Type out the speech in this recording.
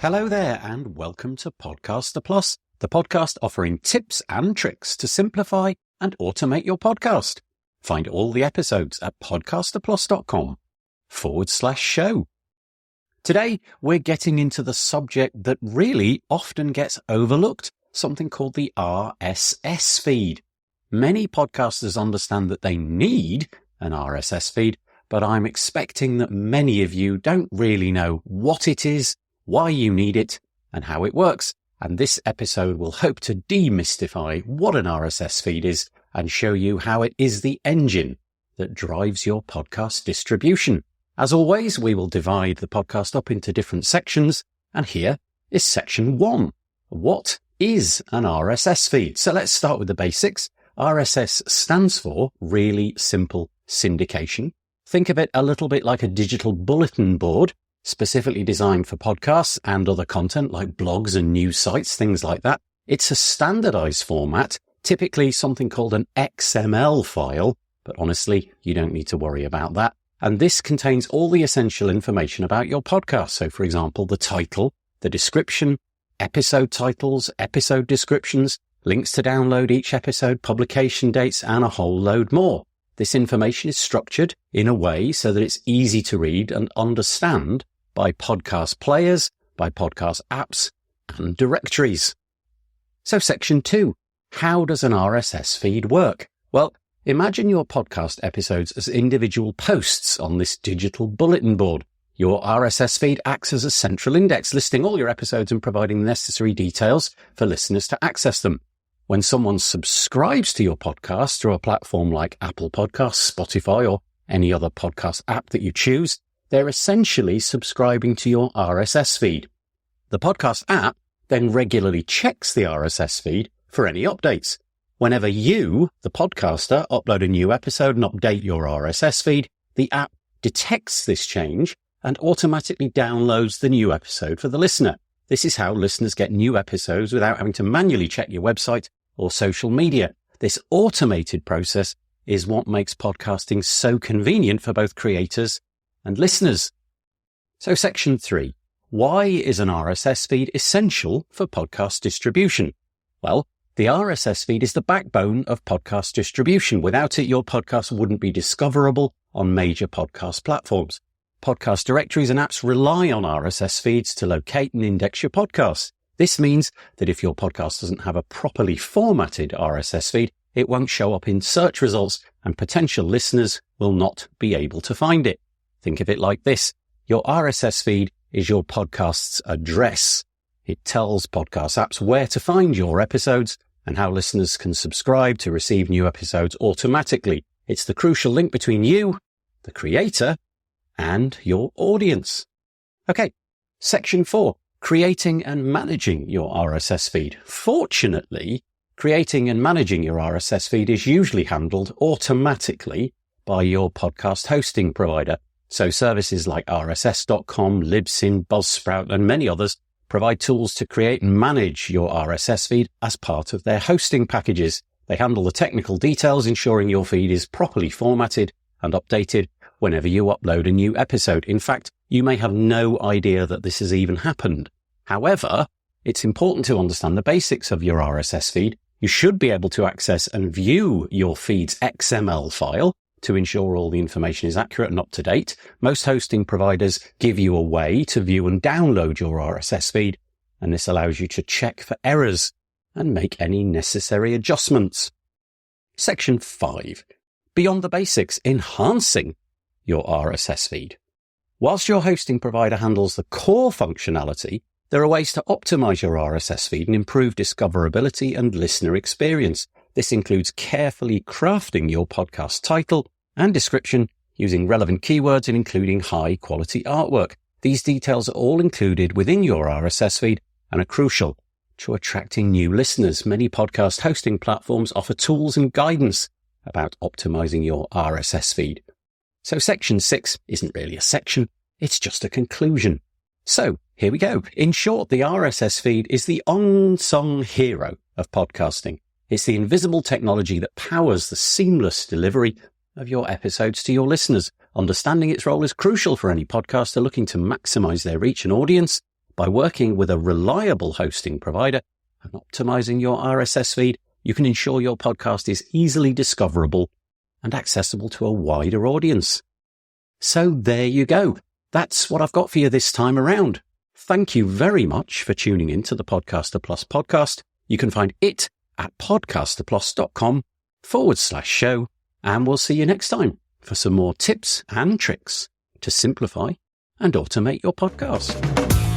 Hello there and welcome to Podcaster Plus, the podcast offering tips and tricks to simplify and automate your podcast. Find all the episodes at podcasterplus.com/show. Today, we're getting into the subject that really often gets overlooked, something called the RSS feed. Many podcasters understand that they need an RSS feed, but I'm expecting that many of you don't really know what it is, why you need it, and how it works. And this episode will hope to demystify what an RSS feed is and show you how it is the engine that drives your podcast distribution. As always, we will divide the podcast up into different sections, and here is section 1. What is an RSS feed? So let's start with the basics. RSS stands for Really Simple Syndication. Think of it a little bit like a digital bulletin board, specifically designed for podcasts and other content like blogs and news sites, things like that. It's a standardized format, typically something called an XML file, but honestly, you don't need to worry about that. And this contains all the essential information about your podcast. So, for example, the title, the description, episode titles, episode descriptions, links to download each episode, publication dates, and a whole load more. This information is structured in a way so that it's easy to read and understand by podcast players, by podcast apps, and directories. So section 2, how does an RSS feed work? Well, imagine your podcast episodes as individual posts on this digital bulletin board. Your RSS feed acts as a central index, listing all your episodes and providing the necessary details for listeners to access them. When someone subscribes to your podcast through a platform like Apple Podcasts, Spotify, or any other podcast app that you choose, they're essentially subscribing to your RSS feed. The podcast app then regularly checks the RSS feed for any updates. Whenever you, the podcaster, upload a new episode and update your RSS feed, the app detects this change and automatically downloads the new episode for the listener. This is how listeners get new episodes without having to manually check your website or social media. This automated process is what makes podcasting so convenient for both creators and listeners. So section 3, why is an RSS feed essential for podcast distribution? Well, the RSS feed is the backbone of podcast distribution. Without it, your podcast wouldn't be discoverable on major podcast platforms. Podcast directories and apps rely on RSS feeds to locate and index your podcasts. This means that if your podcast doesn't have a properly formatted RSS feed, it won't show up in search results and potential listeners will not be able to find it. Think of it like this. Your RSS feed is your podcast's address. It tells podcast apps where to find your episodes and how listeners can subscribe to receive new episodes automatically. It's the crucial link between you, the creator, and your audience. Okay, section 4, creating and managing your RSS feed. Fortunately, creating and managing your RSS feed is usually handled automatically by your podcast hosting provider. So services like RSS.com, Libsyn, Buzzsprout, and many others provide tools to create and manage your RSS feed as part of their hosting packages. They handle the technical details, ensuring your feed is properly formatted and updated whenever you upload a new episode. In fact, you may have no idea that this has even happened. However, it's important to understand the basics of your RSS feed. You should be able to access and view your feed's XML file to ensure all the information is accurate and up to date. Most hosting providers give you a way to view and download your RSS feed, and this allows you to check for errors and make any necessary adjustments. Section 5. Beyond the basics, enhancing your RSS feed. Whilst your hosting provider handles the core functionality, there are ways to optimize your RSS feed and improve discoverability and listener experience. This includes carefully crafting your podcast title and description using relevant keywords and including high-quality artwork. These details are all included within your RSS feed and are crucial to attracting new listeners. Many podcast hosting platforms offer tools and guidance about optimizing your RSS feed. So section 6 isn't really a section, it's just a conclusion. So here we go. In short, the RSS feed is the unsung hero of podcasting. It's the invisible technology that powers the seamless delivery of your episodes to your listeners. Understanding its role is crucial for any podcaster looking to maximize their reach and audience By working with a reliable hosting provider and optimizing your RSS feed, you can ensure your podcast is easily discoverable and accessible to a wider audience. So there you go. That's what I've got for you this time around. Thank you very much for tuning in to the Podcaster Plus podcast. You can find it at podcasterplus.com/show, and we'll see you next time for some more tips and tricks to simplify and automate your podcast.